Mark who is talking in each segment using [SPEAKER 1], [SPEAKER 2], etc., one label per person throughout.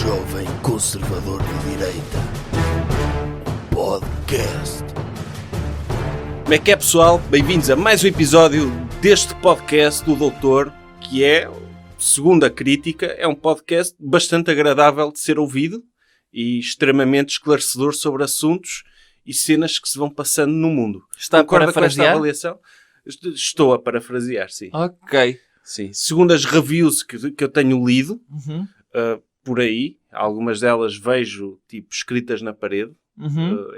[SPEAKER 1] jovem conservador de direita. Podcast.
[SPEAKER 2] Como é que é, pessoal? Bem-vindos a mais um episódio deste podcast do Doutor, que é, segundo a crítica, é um podcast bastante agradável de ser ouvido e extremamente esclarecedor sobre assuntos e cenas que se vão passando no mundo.
[SPEAKER 3] Está a
[SPEAKER 2] Concorda com esta
[SPEAKER 3] parafrasear?
[SPEAKER 2] avaliação? Estou a parafrasear, sim.
[SPEAKER 3] Ok.
[SPEAKER 2] Sim. Segundo as reviews que eu tenho lido,
[SPEAKER 3] Uhum.
[SPEAKER 2] por aí, algumas delas vejo tipo escritas na parede,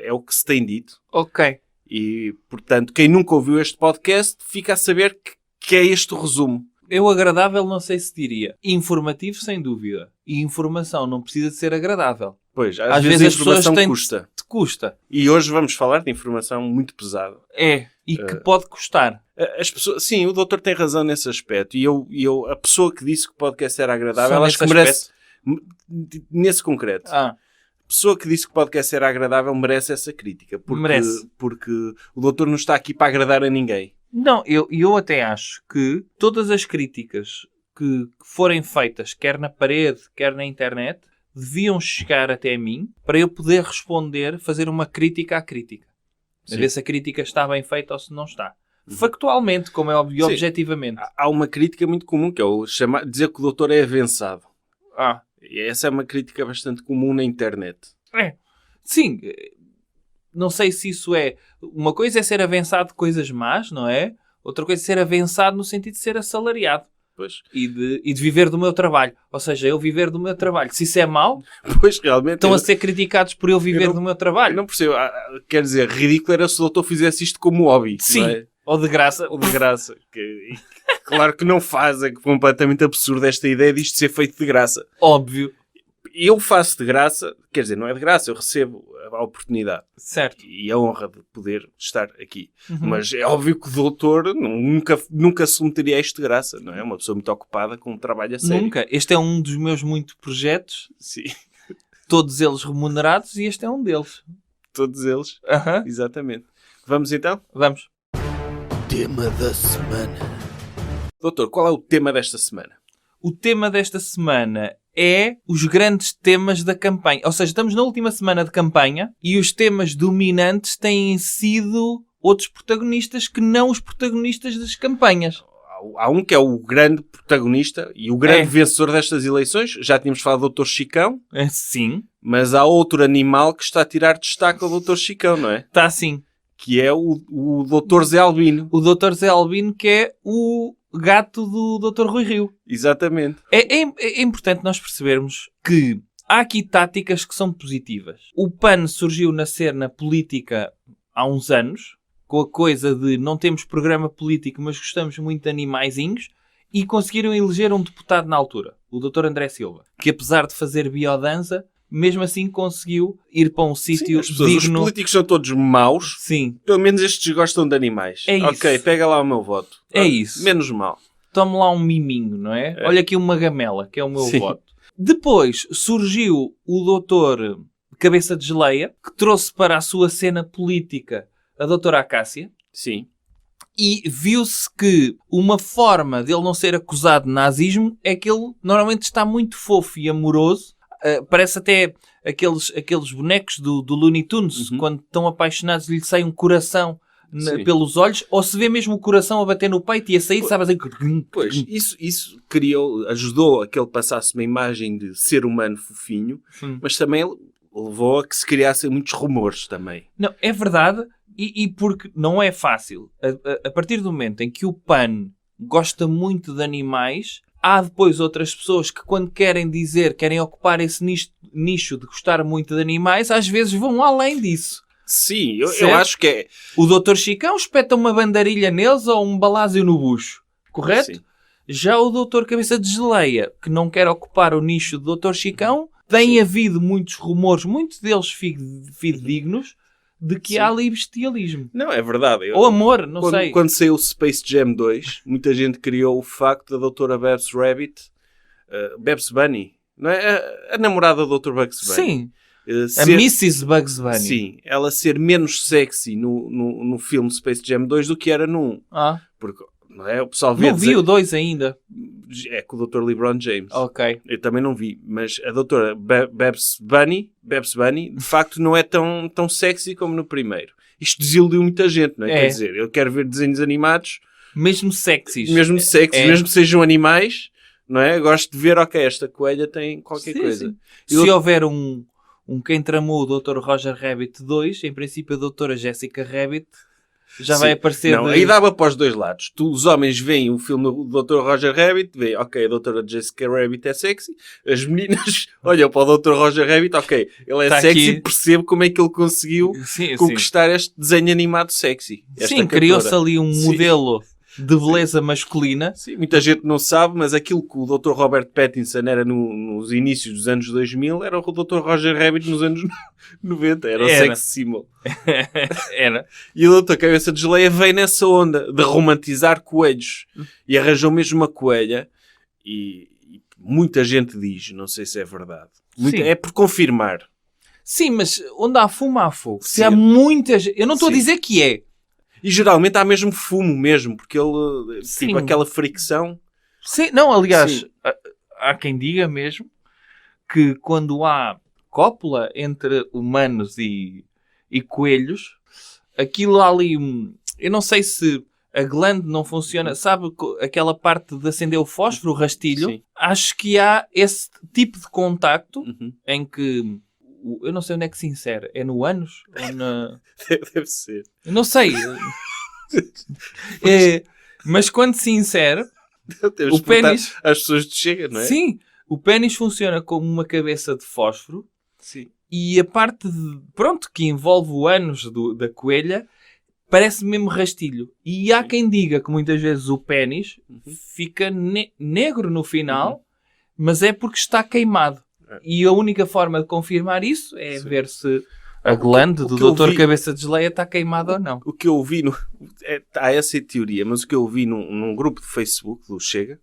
[SPEAKER 2] é o que se tem dito.
[SPEAKER 3] Ok.
[SPEAKER 2] E, portanto, quem nunca ouviu este podcast fica a saber que é este o resumo.
[SPEAKER 3] Eu agradável não sei se diria. Informativo, sem dúvida. E informação não precisa de ser agradável.
[SPEAKER 2] Pois,
[SPEAKER 3] Às vezes
[SPEAKER 2] a
[SPEAKER 3] as pessoas
[SPEAKER 2] informação
[SPEAKER 3] têm
[SPEAKER 2] custa.
[SPEAKER 3] Te custa.
[SPEAKER 2] E hoje vamos falar de informação muito pesada.
[SPEAKER 3] É. E que pode custar.
[SPEAKER 2] As pessoas, sim, o doutor tem razão nesse aspecto. E eu a pessoa que disse que o podcast era agradável,
[SPEAKER 3] Só
[SPEAKER 2] acho que
[SPEAKER 3] nesse
[SPEAKER 2] merece... Nesse concreto.
[SPEAKER 3] Ah,
[SPEAKER 2] A pessoa que disse que o podcast era agradável merece essa crítica.
[SPEAKER 3] Merece.
[SPEAKER 2] Porque o doutor não está aqui para agradar a ninguém.
[SPEAKER 3] não, eu até acho que todas as críticas que forem feitas, quer na parede, quer na internet, deviam chegar até mim para eu poder responder, fazer uma crítica à crítica. A
[SPEAKER 2] Sim.
[SPEAKER 3] ver se a crítica está bem feita ou se não está. Factualmente, como é óbvio, e
[SPEAKER 2] Sim.
[SPEAKER 3] objetivamente.
[SPEAKER 2] Há uma crítica muito comum, que é dizer que o doutor é avançado.
[SPEAKER 3] Ah,
[SPEAKER 2] E essa é uma crítica bastante comum na internet.
[SPEAKER 3] é. Sim, não sei se isso é... Uma coisa é ser avançado de coisas más, não é? Outra coisa é ser avançado no sentido de ser assalariado.
[SPEAKER 2] Pois,
[SPEAKER 3] E de viver do meu trabalho. Ou seja, eu viver do meu trabalho. Se isso é mau,
[SPEAKER 2] pois realmente...
[SPEAKER 3] estão a ser criticados por eu viver do meu
[SPEAKER 2] eu
[SPEAKER 3] trabalho.
[SPEAKER 2] não percebo. Quer dizer, ridículo era se o doutor fizesse isto como hobby.
[SPEAKER 3] Sim.
[SPEAKER 2] Não é?
[SPEAKER 3] Ou de graça.
[SPEAKER 2] Ou de graça. Claro que não faz. É completamente absurda esta ideia disto ser feito de graça.
[SPEAKER 3] Óbvio.
[SPEAKER 2] Eu faço de graça, quer dizer, não é de graça, eu recebo a oportunidade
[SPEAKER 3] Certo.
[SPEAKER 2] e a honra de poder estar aqui.
[SPEAKER 3] Uhum.
[SPEAKER 2] Mas é óbvio que o doutor nunca se meteria a isto de graça, não é? É uma pessoa muito ocupada com um trabalho a sério.
[SPEAKER 3] Nunca. Este é um dos meus muitos projetos.
[SPEAKER 2] Sim,
[SPEAKER 3] Todos eles remunerados. E este é um deles.
[SPEAKER 2] todos eles.
[SPEAKER 3] Aham.
[SPEAKER 2] Exatamente. Vamos então?
[SPEAKER 3] Vamos.
[SPEAKER 1] Tema da semana.
[SPEAKER 2] Doutor, qual é o tema desta semana?
[SPEAKER 3] O tema desta semana é os grandes temas da campanha. Ou seja, estamos na última semana de campanha e os temas dominantes têm sido outros protagonistas que não os protagonistas das campanhas.
[SPEAKER 2] Há um que é o grande protagonista e o grande
[SPEAKER 3] É.
[SPEAKER 2] vencedor destas eleições. Já tínhamos falado do Dr. Chicão,
[SPEAKER 3] Sim,
[SPEAKER 2] mas há outro animal que está a tirar destaque ao Dr. Chicão, não é?
[SPEAKER 3] está assim.
[SPEAKER 2] Que é o Dr. Zé Albino.
[SPEAKER 3] O Dr. Zé Albino, que é o gato do Dr. Rui Rio.
[SPEAKER 2] Exatamente.
[SPEAKER 3] É importante nós percebermos que há aqui táticas que são positivas. O PAN surgiu na cena política há uns anos, com a coisa de não temos programa político, mas gostamos muito de animaizinhos, e conseguiram eleger um deputado na altura, o Dr. André Silva, que apesar de fazer biodança, mesmo assim conseguiu ir para um sítio
[SPEAKER 2] As pessoas, os
[SPEAKER 3] digno.
[SPEAKER 2] políticos são todos maus.
[SPEAKER 3] Sim,
[SPEAKER 2] Pelo menos estes gostam de animais.
[SPEAKER 3] É isso.
[SPEAKER 2] Ok, pega lá o meu voto.
[SPEAKER 3] É isso.
[SPEAKER 2] Menos mal.
[SPEAKER 3] tome lá um miminho, não é? Olha aqui uma gamela, que é o meu
[SPEAKER 2] Sim.
[SPEAKER 3] voto. Depois surgiu o doutor Cabeça de Geleia, que trouxe para a sua cena política a doutora Acácia,
[SPEAKER 2] Sim.
[SPEAKER 3] e viu-se que uma forma dele não ser acusado de nazismo é que ele normalmente está muito fofo e amoroso. Parece até aqueles bonecos do Looney Tunes,
[SPEAKER 2] Uhum.
[SPEAKER 3] quando estão apaixonados lhe sai um coração
[SPEAKER 2] Sim.
[SPEAKER 3] pelos olhos, ou se vê mesmo o coração a bater no peito e a sair, sabe assim...
[SPEAKER 2] Pois, isso ajudou a que ele passasse uma imagem de ser humano fofinho,
[SPEAKER 3] Sim.
[SPEAKER 2] mas também levou a que se criassem muitos rumores também.
[SPEAKER 3] Não, é verdade, e porque não é fácil. A partir do momento em que o PAN gosta muito de animais, há depois outras pessoas que quando querem ocupar esse nicho de gostar muito de animais, às vezes vão além disso.
[SPEAKER 2] Sim, eu
[SPEAKER 3] Certo?
[SPEAKER 2] acho que é...
[SPEAKER 3] O Dr. Chicão espeta uma bandarilha neles ou um balásio no bucho, correto?
[SPEAKER 2] Sim.
[SPEAKER 3] Já o Dr. Cabeça de Geleia, que não quer ocupar o nicho do Dr. Chicão, tem havido muitos rumores, muitos deles fidedignos, de que
[SPEAKER 2] Sim.
[SPEAKER 3] há ali bestialismo.
[SPEAKER 2] Não, é verdade.
[SPEAKER 3] Ou amor, não sei.
[SPEAKER 2] Quando saiu o Space Jam 2, muita gente criou o facto da doutora Babs Rabbit, Babs Bunny, não é? A namorada do Dr. Bugs Bunny.
[SPEAKER 3] Sim, a
[SPEAKER 2] ser-
[SPEAKER 3] Mrs. Bugs Bunny.
[SPEAKER 2] Sim, ela ser menos sexy no filme Space Jam 2 do que era no 1.
[SPEAKER 3] Ah,
[SPEAKER 2] Porque não é? O pessoal vê...
[SPEAKER 3] Não vi o 2 ainda.
[SPEAKER 2] É com o Dr. LeBron James.
[SPEAKER 3] Ok.
[SPEAKER 2] Eu também não vi, mas a doutora Babs Bunny, de facto, não é tão sexy como no primeiro. Isto desiludiu muita gente, não é? Quer dizer, eu quero ver desenhos animados...
[SPEAKER 3] Mesmo sexys.
[SPEAKER 2] Mesmo sexy, mesmo que sejam animais, não é? Gosto de ver, ok, esta coelha tem qualquer coisa.
[SPEAKER 3] Sim. Se houver um Quem Tramou o Dr. Roger Rabbit 2, em princípio a doutora Jessica Rabbit já vai aparecer...
[SPEAKER 2] Não, aí dava para os dois lados. Os homens veem o filme do Dr. Roger Rabbit, veem, ok, a doutora Jessica Rabbit é sexy. As meninas olham para o Dr. Roger Rabbit, ok, ele é
[SPEAKER 3] Tá
[SPEAKER 2] sexy,
[SPEAKER 3] aqui.
[SPEAKER 2] percebo como é que ele conseguiu conquistar este desenho animado sexy.
[SPEAKER 3] Sim, criou-se ali um modelo de beleza masculina.
[SPEAKER 2] Sim, muita gente não sabe, mas aquilo que o Dr. Robert Pattinson era nos inícios dos anos 2000 era o Dr. Roger Rabbit nos anos 90. Era o sex symbol.
[SPEAKER 3] Era.
[SPEAKER 2] E o Dr. Cabeça de Geleia veio nessa onda de romantizar coelhos. E arranjou mesmo uma coelha. E muita gente diz, não sei se é verdade. É por confirmar.
[SPEAKER 3] Sim, mas onde há fumo, há fogo. Se
[SPEAKER 2] Sim.
[SPEAKER 3] há muita gente... Eu não estou a dizer que é.
[SPEAKER 2] E geralmente há mesmo fumo mesmo, porque ele,
[SPEAKER 3] Sim.
[SPEAKER 2] tipo aquela fricção.
[SPEAKER 3] Sim, não, aliás,
[SPEAKER 2] Sim.
[SPEAKER 3] há quem diga mesmo que quando há cópula entre humanos e coelhos, aquilo há ali... Eu não sei se a glande não funciona. Sabe aquela parte de acender o fósforo, o rastilho?
[SPEAKER 2] Sim.
[SPEAKER 3] Acho que há esse tipo de contacto em que... Eu não sei onde é que se insere. É no ânus? Ou na...
[SPEAKER 2] Deve ser.
[SPEAKER 3] Eu não sei. Mas quando se insere, o pênis...
[SPEAKER 2] Às pessoas de Chega, não é?
[SPEAKER 3] Sim. O pênis funciona como uma cabeça de fósforo.
[SPEAKER 2] Sim.
[SPEAKER 3] E a parte que envolve o ânus da coelha parece mesmo rastilho. E há quem diga que muitas vezes o pênis fica negro no final, mas é porque está queimado. E a única forma de confirmar isso é ver se a glande do Dr. Cabeça de Geleia está queimada ou não.
[SPEAKER 2] O que eu vi, há essa teoria, mas o que eu vi num grupo de Facebook do Chega,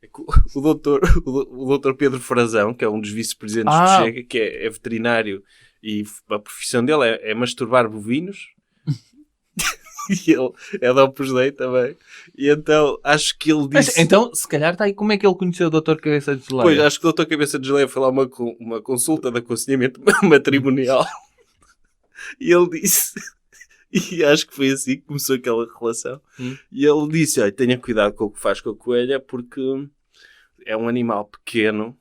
[SPEAKER 2] é que o doutor Pedro Frazão, que é um dos vice-presidentes do Chega, que é veterinário e a profissão dele é masturbar bovinos, e ele é da Opus Dei também, e então acho que ele disse...
[SPEAKER 3] Mas, então, se calhar está aí como é que ele conheceu o Dr. Cabeça de Geleia?
[SPEAKER 2] Pois, acho que o Dr. Cabeça de Geleia foi lá uma consulta de aconselhamento matrimonial, e ele disse... E acho que foi assim que começou aquela relação. E ele disse, olha, tenha cuidado com o que faz com a coelha, porque é um animal pequeno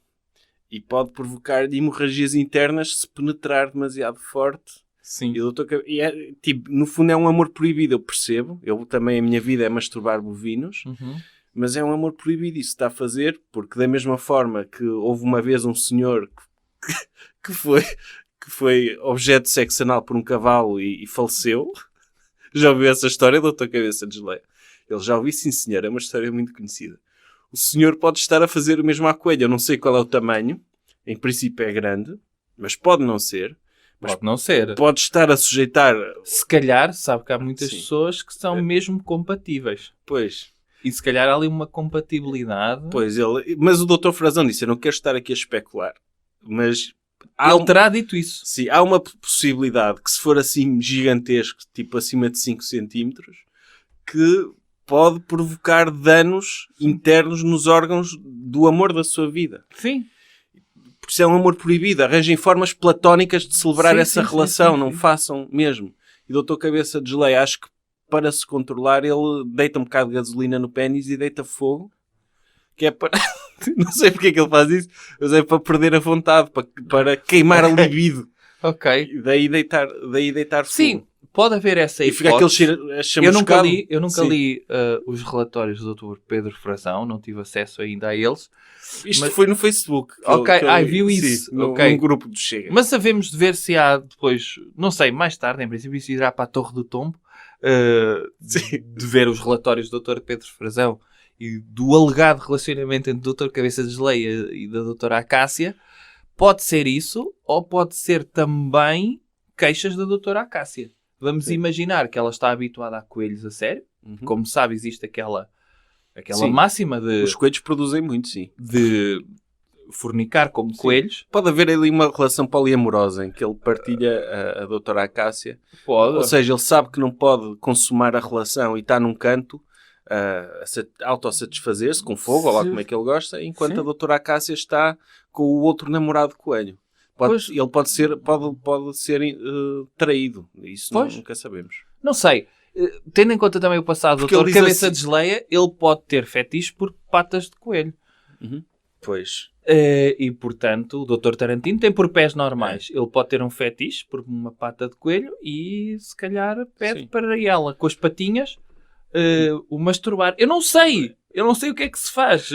[SPEAKER 2] e pode provocar hemorragias internas se penetrar demasiado forte.
[SPEAKER 3] Sim.
[SPEAKER 2] E tipo, no fundo é um amor proibido, eu percebo. Eu também, a minha vida é masturbar bovinos. Mas é um amor proibido, isso está a fazer, porque da mesma forma que houve uma vez um senhor que foi objeto de sexo anal por um cavalo e faleceu. Já ouviu essa história, Dr. Cabeça de Geleia? Ele já ouviu, sim senhor, é uma história muito conhecida. O senhor pode estar a fazer o mesmo à coelha, eu não sei qual é o tamanho, em princípio é grande, mas pode não ser.
[SPEAKER 3] Pode não ser.
[SPEAKER 2] Pode estar a sujeitar...
[SPEAKER 3] Se calhar, sabe que há muitas pessoas que são mesmo compatíveis.
[SPEAKER 2] Pois.
[SPEAKER 3] E se calhar há ali uma compatibilidade.
[SPEAKER 2] Pois, mas o Dr. Frazão disse, eu não quero estar aqui a especular, mas...
[SPEAKER 3] Ele terá dito isso.
[SPEAKER 2] Sim, há uma possibilidade que se for assim gigantesco, tipo acima de 5 centímetros, que pode provocar danos internos nos órgãos do amor da sua vida.
[SPEAKER 3] Sim.
[SPEAKER 2] Por isso é um amor proibido. Arranjem formas platónicas de celebrar essa relação. Não façam mesmo. E o Dr. Cabeça de Geleia, acho que para se controlar, ele deita um bocado de gasolina no pênis e deita fogo. Que é para... Não sei porque é que ele faz isso, mas é para perder a vontade, para queimar a libido.
[SPEAKER 3] Ok.
[SPEAKER 2] E daí deitar fogo.
[SPEAKER 3] Sim, pode haver essa hipótese.
[SPEAKER 2] E fica aquele cheiro chamuscado.
[SPEAKER 3] Eu nunca li os relatórios do Dr. Pedro Frazão, não tive acesso ainda a eles.
[SPEAKER 2] Isto foi no Facebook.
[SPEAKER 3] Viu isso.
[SPEAKER 2] Sim, num grupo do Chega.
[SPEAKER 3] Mas havemos de ver se há depois, não sei, mais tarde, em princípio, isso irá para a Torre do Tombo, de ver os relatórios do Dr. Pedro Frazão e do alegado relacionamento entre o Dr. Cabeça de Geleia e da Doutora Acácia. Pode ser isso, ou pode ser também queixas da Doutora Acácia. Vamos imaginar que ela está habituada a coelhos a sério. Como sabe, existe aquela máxima de...
[SPEAKER 2] Os coelhos produzem muito, sim.
[SPEAKER 3] De fornicar como coelhos.
[SPEAKER 2] Pode haver ali uma relação poliamorosa em que ele partilha a Doutora Acácia.
[SPEAKER 3] Pode.
[SPEAKER 2] Ou seja, ele sabe que não pode consumar a relação e está num canto a autossatisfazer-se com fogo, ou lá como é que ele gosta, enquanto
[SPEAKER 3] Sim.
[SPEAKER 2] a doutora Acácia está com o outro namorado coelho. Ele pode ser traído. Isso
[SPEAKER 3] Pois.
[SPEAKER 2] nunca sabemos.
[SPEAKER 3] Não sei. Tendo em conta também o passado do
[SPEAKER 2] Porque
[SPEAKER 3] doutor
[SPEAKER 2] ele diz
[SPEAKER 3] Cabeça
[SPEAKER 2] assim-
[SPEAKER 3] de Geleia, ele pode ter fetiche por patas de coelho.
[SPEAKER 2] Pois.
[SPEAKER 3] E, portanto, o doutor Tarantino tem por pés normais. Ele pode ter um fetiche por uma pata de coelho e, se calhar, pede
[SPEAKER 2] Sim.
[SPEAKER 3] para ela, com as patinhas, o masturbar. Eu não sei o que é que se faz.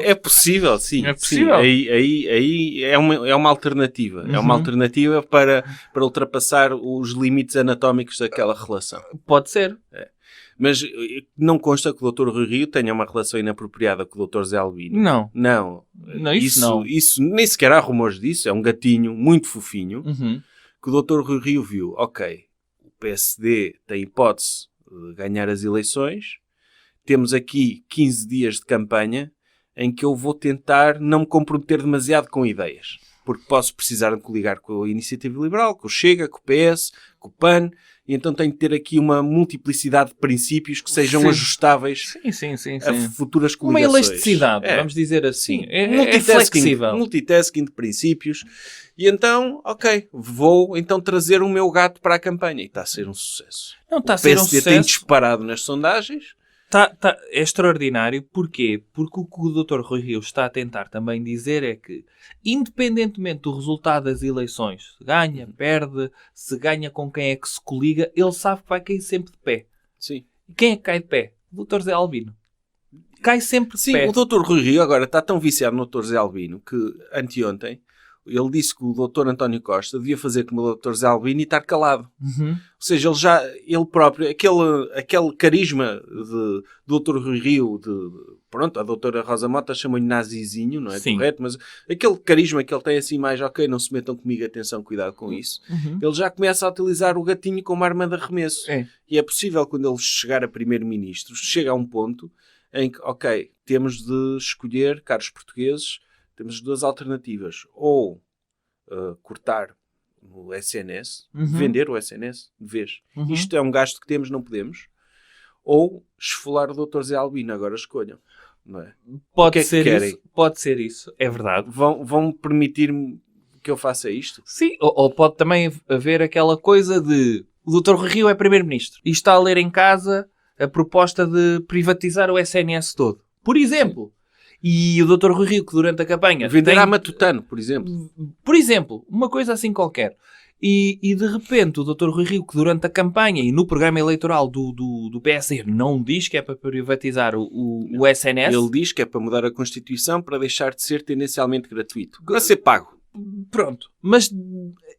[SPEAKER 2] É possível, sim.
[SPEAKER 3] É possível.
[SPEAKER 2] Sim. Aí é uma alternativa. É uma alternativa para ultrapassar os limites anatómicos daquela relação.
[SPEAKER 3] Pode ser.
[SPEAKER 2] Mas não consta que o Dr. Rui Rio tenha uma relação inapropriada com o Dr. Zé Albino.
[SPEAKER 3] Não.
[SPEAKER 2] Não.
[SPEAKER 3] Não, isso não.
[SPEAKER 2] Isso nem sequer há rumores disso. É um gatinho muito fofinho
[SPEAKER 3] Uhum.
[SPEAKER 2] que o Dr. Rui Rio viu. Ok, o PSD tem hipótese de ganhar as eleições. Temos aqui 15 dias de campanha em que eu vou tentar não me comprometer demasiado com ideias. Porque posso precisar de coligar com a Iniciativa Liberal, com o Chega, com o PS, com o PAN, e então tenho de ter aqui uma multiplicidade de princípios que sejam
[SPEAKER 3] Sim.
[SPEAKER 2] ajustáveis
[SPEAKER 3] Sim.
[SPEAKER 2] a futuras
[SPEAKER 3] Uma
[SPEAKER 2] coligações.
[SPEAKER 3] elasticidade, vamos dizer assim.
[SPEAKER 2] Sim.
[SPEAKER 3] É flexível.
[SPEAKER 2] Multitasking de princípios. E então, ok, vou então trazer o meu gato para a campanha. E está a ser um sucesso.
[SPEAKER 3] Não está a
[SPEAKER 2] O
[SPEAKER 3] ser um
[SPEAKER 2] PSD tem
[SPEAKER 3] sucesso.
[SPEAKER 2] disparado nas sondagens.
[SPEAKER 3] É extraordinário. Porquê? Porque o que o Dr. Rui Rio está a tentar também dizer é que, independentemente do resultado das eleições, se ganha, perde, se ganha com quem é que se coliga, ele sabe que vai cair sempre de pé.
[SPEAKER 2] Sim.
[SPEAKER 3] E quem é que cai de pé? O Dr. Zé Albino. Cai sempre de
[SPEAKER 2] Sim,
[SPEAKER 3] pé.
[SPEAKER 2] o Dr. Rui Rio agora está tão viciado no Dr. Zé Albino que anteontem ele disse que o Dr. António Costa devia fazer como o Dr. Zé Albino e estar calado.
[SPEAKER 3] Uhum.
[SPEAKER 2] Ou seja, ele próprio, aquele carisma do Dr. Rui Rio, pronto, a doutora Rosa Mota chamou-lhe nazizinho, não é
[SPEAKER 3] Sim.
[SPEAKER 2] correto? Mas aquele carisma que ele tem assim mais, ok, não se metam comigo, atenção, cuidado com isso.
[SPEAKER 3] Uhum.
[SPEAKER 2] Ele já começa a utilizar o gatinho como arma de arremesso.
[SPEAKER 3] É.
[SPEAKER 2] E é possível, quando ele chegar a primeiro-ministro, chega a um ponto em que, ok, temos de escolher, caros portugueses, temos duas alternativas. Ou cortar o SNS,
[SPEAKER 3] Uhum.
[SPEAKER 2] vender o SNS de vez.
[SPEAKER 3] Uhum.
[SPEAKER 2] Isto é um gasto que temos, não podemos. Ou esfolar o Dr. Zé Albino, agora escolham. Não é?
[SPEAKER 3] Pode
[SPEAKER 2] O que é que
[SPEAKER 3] ser
[SPEAKER 2] querem?
[SPEAKER 3] isso. Pode ser isso. É verdade.
[SPEAKER 2] Vão permitir-me que eu faça isto?
[SPEAKER 3] Sim, ou pode também haver aquela coisa de o Dr. Rui Rio é primeiro-ministro e está a ler em casa a proposta de privatizar o SNS todo. Por exemplo. E o Dr. Rui Rio, que durante a campanha...
[SPEAKER 2] Vender a Matutano, por exemplo.
[SPEAKER 3] Por exemplo, uma coisa assim qualquer. E de repente o Dr. Rui Rio, que durante a campanha e no programa eleitoral do PSD não diz que é para privatizar o SNS...
[SPEAKER 2] Ele diz que é para mudar a Constituição para deixar de ser tendencialmente gratuito. Para ser pago.
[SPEAKER 3] Pronto. Mas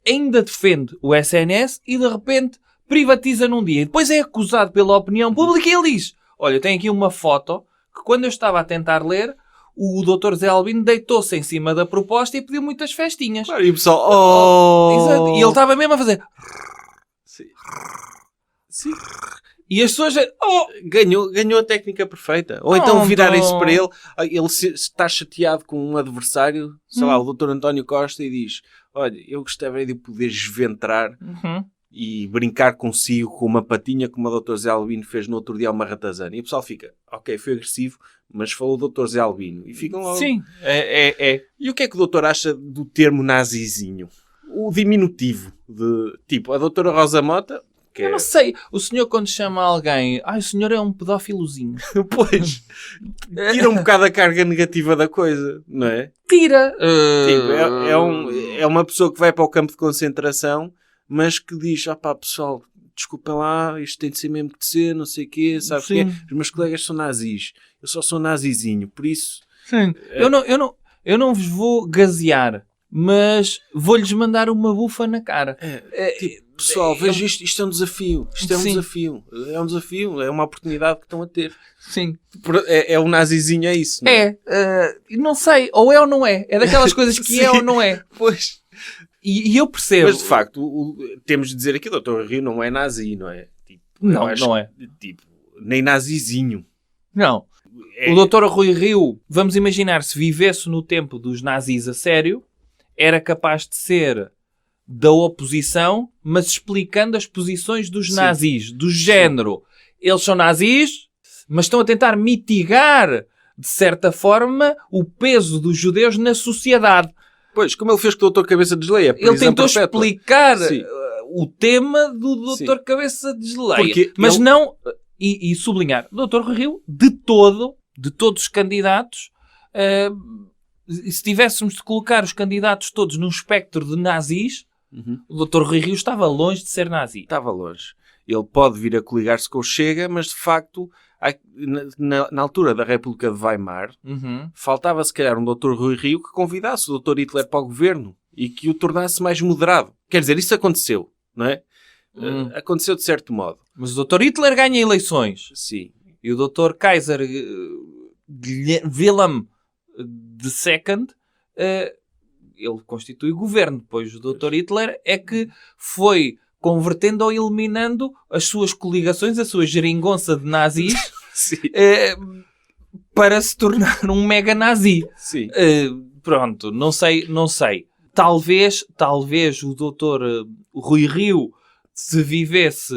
[SPEAKER 3] ainda defende o SNS e de repente privatiza num dia. E depois é acusado pela opinião pública e ele diz: olha, eu tenho aqui uma foto que quando eu estava a tentar ler, o Dr. Zé Albino deitou-se em cima da proposta e pediu muitas festinhas.
[SPEAKER 2] Claro, e o pessoal... Oh!
[SPEAKER 3] Exato. E ele estava mesmo a fazer...
[SPEAKER 2] Sim. Sim.
[SPEAKER 3] E as pessoas... Oh!
[SPEAKER 2] Ganhou a técnica perfeita. Ou
[SPEAKER 3] Oh,
[SPEAKER 2] então virar
[SPEAKER 3] não.
[SPEAKER 2] isso para ele. Ele está chateado com um adversário, sei lá, o Dr. António Costa, e diz: olha, eu gostaria de poder esventrar
[SPEAKER 3] Uhum.
[SPEAKER 2] e brincar consigo com uma patinha como o Dr. Zé Albino fez no outro dia uma ratazana. E o pessoal fica: ok, foi agressivo, mas falou o Dr. Zé Albino. E ficam logo...
[SPEAKER 3] Sim. É.
[SPEAKER 2] E o que é que o doutor acha do termo nazizinho? O diminutivo de, tipo, a doutora Rosa Mota... Que
[SPEAKER 3] Eu não sei. O senhor quando chama alguém... o senhor é um pedófilozinho.
[SPEAKER 2] Pois, tira um bocado a carga negativa da coisa, não é?
[SPEAKER 3] Tira.
[SPEAKER 2] Tipo, é uma pessoa que vai para o campo de concentração, mas que diz: pá, pessoal, desculpem lá, isto tem de ser mesmo que de ser, não sei o quê, sabe o quê? Os meus colegas são nazis, eu só sou nazizinho, por isso...
[SPEAKER 3] Sim. Eu não vos vou gasear, mas vou-lhes mandar uma bufa na cara.
[SPEAKER 2] Pessoal, veja isto é um desafio, isto é um
[SPEAKER 3] Sim.
[SPEAKER 2] desafio, é um desafio, é uma oportunidade que estão a ter.
[SPEAKER 3] Sim.
[SPEAKER 2] É um nazizinho, é isso, não é?
[SPEAKER 3] Não sei, ou é ou não é. É daquelas coisas que é
[SPEAKER 2] Sim.
[SPEAKER 3] ou não é.
[SPEAKER 2] Pois...
[SPEAKER 3] E eu percebo.
[SPEAKER 2] Mas de facto, temos de dizer aqui: o Dr. Rio não é nazi, não é? Tipo,
[SPEAKER 3] Não,
[SPEAKER 2] eu acho
[SPEAKER 3] não é.
[SPEAKER 2] que, tipo, nem nazizinho.
[SPEAKER 3] Não.
[SPEAKER 2] É-
[SPEAKER 3] O Dr. Rui Rio, vamos imaginar, se vivesse no tempo dos nazis a sério, era capaz de ser da oposição, mas explicando as posições dos
[SPEAKER 2] Sim.
[SPEAKER 3] nazis, do género. Eles são nazis, mas estão a tentar mitigar, de certa forma, o peso dos judeus na sociedade.
[SPEAKER 2] Pois, como ele fez com o Dr. Cabeça de Geleia.
[SPEAKER 3] Ele tentou explicar
[SPEAKER 2] Sim.
[SPEAKER 3] o tema do Dr.
[SPEAKER 2] Sim.
[SPEAKER 3] Cabeça de Geleia.
[SPEAKER 2] Porque
[SPEAKER 3] Mas
[SPEAKER 2] ele-
[SPEAKER 3] não... E sublinhar, o Dr. Rui Rio, de todos os candidatos, se tivéssemos de colocar os candidatos todos num espectro de nazis, o Dr. Rui Rio estava longe de ser nazi.
[SPEAKER 2] Estava longe. Ele pode vir a coligar-se com o Chega, mas de facto, na altura da República de Weimar, faltava se calhar um Dr. Rui Rio que convidasse o Dr. Hitler para o governo e que o tornasse mais moderado. Quer dizer, isso aconteceu, não é? Aconteceu de certo modo.
[SPEAKER 3] Mas o Dr. Hitler ganha eleições.
[SPEAKER 2] Sim.
[SPEAKER 3] E o Dr. Kaiser Wilhelm II, ele constitui governo. Depois o Dr. Hitler é que foi convertendo ou eliminando as suas coligações, a sua geringonça de nazis,
[SPEAKER 2] Sim.
[SPEAKER 3] para se tornar um mega nazi.
[SPEAKER 2] Sim.
[SPEAKER 3] Pronto, não sei. Talvez o Dr. Rui Rio, se vivesse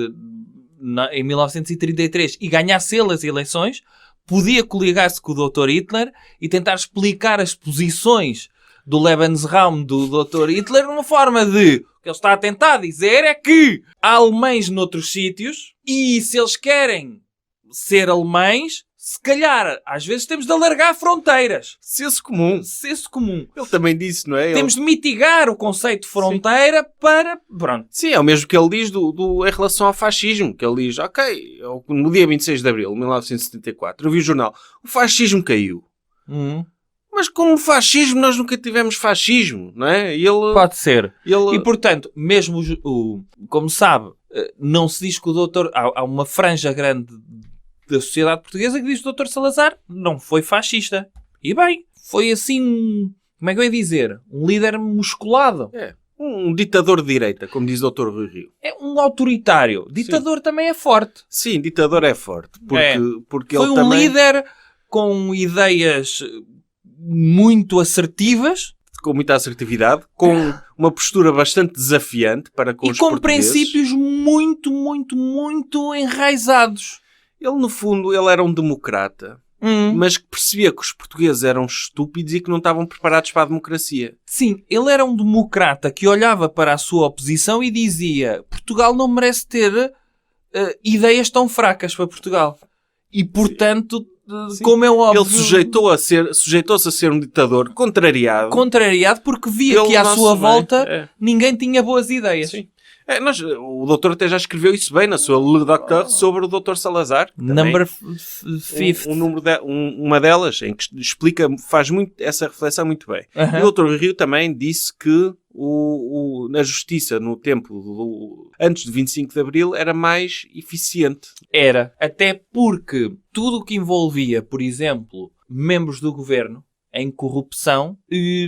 [SPEAKER 3] em 1933 e ganhasse ele as eleições, podia coligar-se com o Dr. Hitler e tentar explicar as posições do Lebensraum do Dr. Hitler numa forma de... O que ele está a tentar dizer é que há alemães noutros sítios e se eles querem ser alemães, se calhar, às vezes temos de alargar fronteiras.
[SPEAKER 2] Senso comum.
[SPEAKER 3] Senso comum.
[SPEAKER 2] Ele também disse, não é?
[SPEAKER 3] Temos de mitigar o conceito de fronteira para... Pronto.
[SPEAKER 2] Sim, é o mesmo que ele diz em relação ao fascismo. Que ele diz, ok, no dia 26 de abril de 1974, eu vi o jornal, o fascismo caiu. Mas como fascismo, nós nunca tivemos fascismo, não é? E ele...
[SPEAKER 3] Pode ser.
[SPEAKER 2] ele...
[SPEAKER 3] E, portanto, mesmo, como sabe, não se diz que o doutor... Há uma franja grande da sociedade portuguesa que diz que o Dr. Salazar não foi fascista. E bem, foi assim... Como é que eu ia dizer? Um líder musculado.
[SPEAKER 2] É. Um ditador de direita, como diz o Dr. Rui Rio.
[SPEAKER 3] É um autoritário. Ditador também é forte.
[SPEAKER 2] Sim, ditador é forte. Porque
[SPEAKER 3] Foi
[SPEAKER 2] ele
[SPEAKER 3] um
[SPEAKER 2] também...
[SPEAKER 3] líder com ideias muito assertivas.
[SPEAKER 2] Com muita assertividade, com uma postura bastante desafiante para com
[SPEAKER 3] e
[SPEAKER 2] os
[SPEAKER 3] com
[SPEAKER 2] portugueses.
[SPEAKER 3] princípios muito, muito, muito enraizados.
[SPEAKER 2] Ele, no fundo, ele era um democrata, mas que percebia que os portugueses eram estúpidos e que não estavam preparados para a democracia.
[SPEAKER 3] Sim, ele era um democrata que olhava para a sua oposição e dizia: Portugal não merece ter ideias tão fracas para Portugal. E, portanto, como é óbvio...
[SPEAKER 2] Ele sujeitou-se a ser um ditador contrariado.
[SPEAKER 3] Contrariado porque via que à sua volta ninguém tinha boas ideias.
[SPEAKER 2] Sim. O doutor até já escreveu isso bem na sua Le Docteur sobre o Dr. Salazar.
[SPEAKER 3] Number 5.
[SPEAKER 2] Uma delas, em que explica, faz muito, essa reflexão muito bem. E o Dr. Rio também disse que na justiça, no tempo antes de 25 de Abril, era mais eficiente.
[SPEAKER 3] Era. Até porque tudo o que envolvia, por exemplo, membros do governo em corrupção,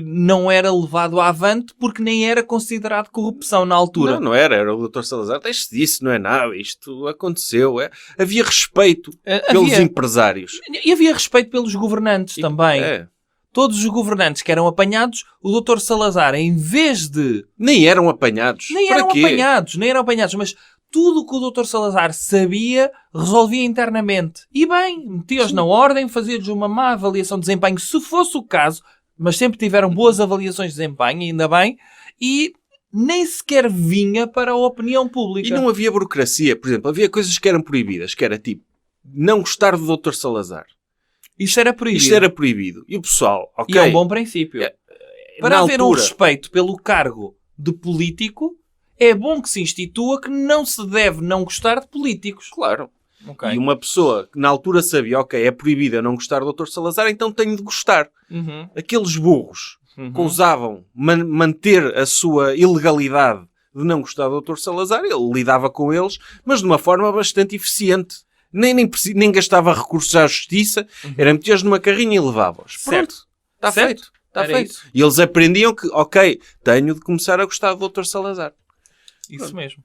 [SPEAKER 3] não era levado avante porque nem era considerado corrupção na altura.
[SPEAKER 2] Não era. Era o Dr. Salazar. Deixe-se disso, não é nada. Isto aconteceu. Havia respeito pelos empresários.
[SPEAKER 3] E havia respeito pelos governantes também. Todos os governantes que eram apanhados, o Dr. Salazar, em vez de...
[SPEAKER 2] Nem eram apanhados.
[SPEAKER 3] Nem eram apanhados, mas tudo o que o Dr. Salazar sabia, resolvia internamente. E bem, metia-os na ordem, fazia-lhes uma má avaliação de desempenho, se fosse o caso, mas sempre tiveram boas avaliações de desempenho, ainda bem, e nem sequer vinha para a opinião pública.
[SPEAKER 2] E não havia burocracia. Por exemplo, havia coisas que eram proibidas, que era tipo, não gostar do Dr. Salazar.
[SPEAKER 3] Isto era proibido.
[SPEAKER 2] Isto era proibido. E o pessoal, ok.
[SPEAKER 3] E é um bom princípio. Para haver um respeito pelo cargo de político, é bom que se institua que não se deve não gostar de políticos.
[SPEAKER 2] Claro.
[SPEAKER 3] Okay.
[SPEAKER 2] E uma pessoa que na altura sabia, ok, é proibido eu não gostar do Dr. Salazar, então tenho de gostar. Aqueles burros que ousavam manter a sua ilegalidade de não gostar do Dr. Salazar, ele lidava com eles, mas de uma forma bastante eficiente. Nem gastava recursos à justiça, era meter-os numa carrinha e levava-os. Pronto, está feito. Está feito. Isso. E eles aprendiam que, ok, tenho de começar a gostar do Dr. Salazar.
[SPEAKER 3] Isso mesmo.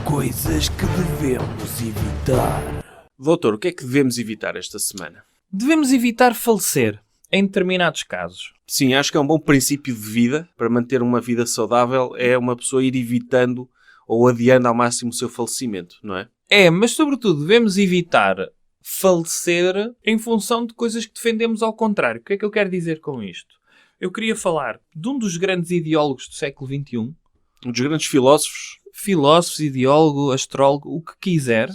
[SPEAKER 1] Coisas que devemos evitar.
[SPEAKER 2] Doutor, o que é que devemos evitar esta semana?
[SPEAKER 3] Devemos evitar falecer em determinados casos.
[SPEAKER 2] Sim, acho que é um bom princípio de vida. Para manter uma vida saudável é uma pessoa ir evitando ou adiando ao máximo o seu falecimento, não é?
[SPEAKER 3] É, mas sobretudo devemos evitar falecer em função de coisas que defendemos ao contrário. O que é que eu quero dizer com isto? Eu queria falar de um dos grandes ideólogos do século XXI,
[SPEAKER 2] Um dos grandes filósofos.
[SPEAKER 3] filósofo, ideólogo, astrólogo, o que quiser,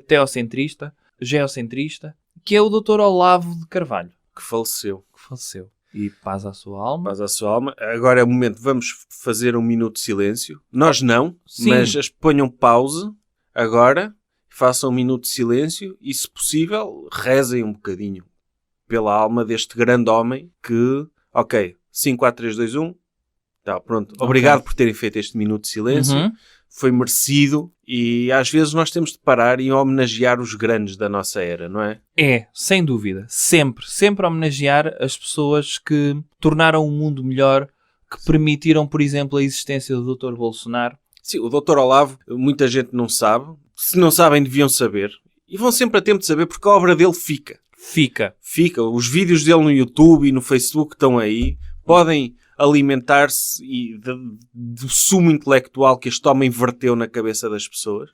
[SPEAKER 3] teocentrista, geocentrista, que é o Dr. Olavo de Carvalho,
[SPEAKER 2] Que faleceu.
[SPEAKER 3] que faleceu. E paz à sua alma.
[SPEAKER 2] Paz à sua alma. Agora é o momento, vamos fazer um minuto de silêncio. Nós não,
[SPEAKER 3] Sim.
[SPEAKER 2] mas ponham pause agora, façam um minuto de silêncio e, se possível, rezem um bocadinho pela alma deste grande homem que, ok, 5, 4, 3, 2, 1, tá, pronto. Obrigado por terem feito este minuto de silêncio.
[SPEAKER 3] Uhum.
[SPEAKER 2] Foi merecido e às vezes nós temos de parar e homenagear os grandes da nossa era, não é?
[SPEAKER 3] É, sem dúvida. Sempre, sempre homenagear as pessoas que tornaram o mundo melhor, que permitiram, por exemplo, a existência do Dr. Bolsonaro.
[SPEAKER 2] Sim, o Dr. Olavo, muita gente não sabe. Se não sabem, deviam saber. E vão sempre a tempo de saber, porque a obra dele fica.
[SPEAKER 3] Fica.
[SPEAKER 2] Os vídeos dele no YouTube e no Facebook estão aí. Podem alimentar-se do sumo intelectual que este homem verteu na cabeça das pessoas.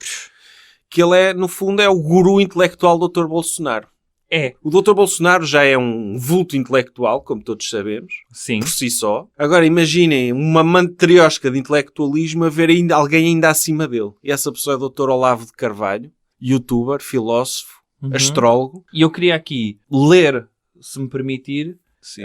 [SPEAKER 2] Que ele é, no fundo, é o guru intelectual do Dr. Bolsonaro.
[SPEAKER 3] É.
[SPEAKER 2] O Dr. Bolsonaro já é um vulto intelectual, como todos sabemos,
[SPEAKER 3] Sim.
[SPEAKER 2] por si só. Agora imaginem uma matriosca de intelectualismo a ver ainda, alguém ainda acima dele. E essa pessoa é o Dr. Olavo de Carvalho, youtuber, filósofo, astrólogo.
[SPEAKER 3] E eu queria aqui ler, se me permitir,
[SPEAKER 2] Sim.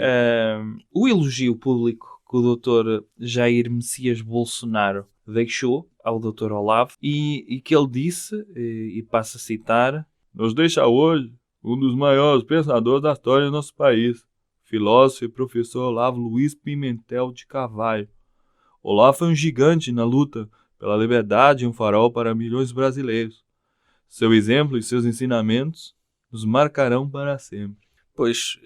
[SPEAKER 3] o elogio público que o Dr. Jair Messias Bolsonaro deixou ao Dr. Olavo e que ele disse, e passo a citar: "Nos deixa hoje um dos maiores pensadores da história do nosso país, filósofo e professor Olavo Luiz Pimentel de Carvalho. Olavo foi um gigante na luta pela liberdade e um farol para milhões de brasileiros. Seu exemplo e seus ensinamentos nos marcarão para sempre."
[SPEAKER 2] Pois,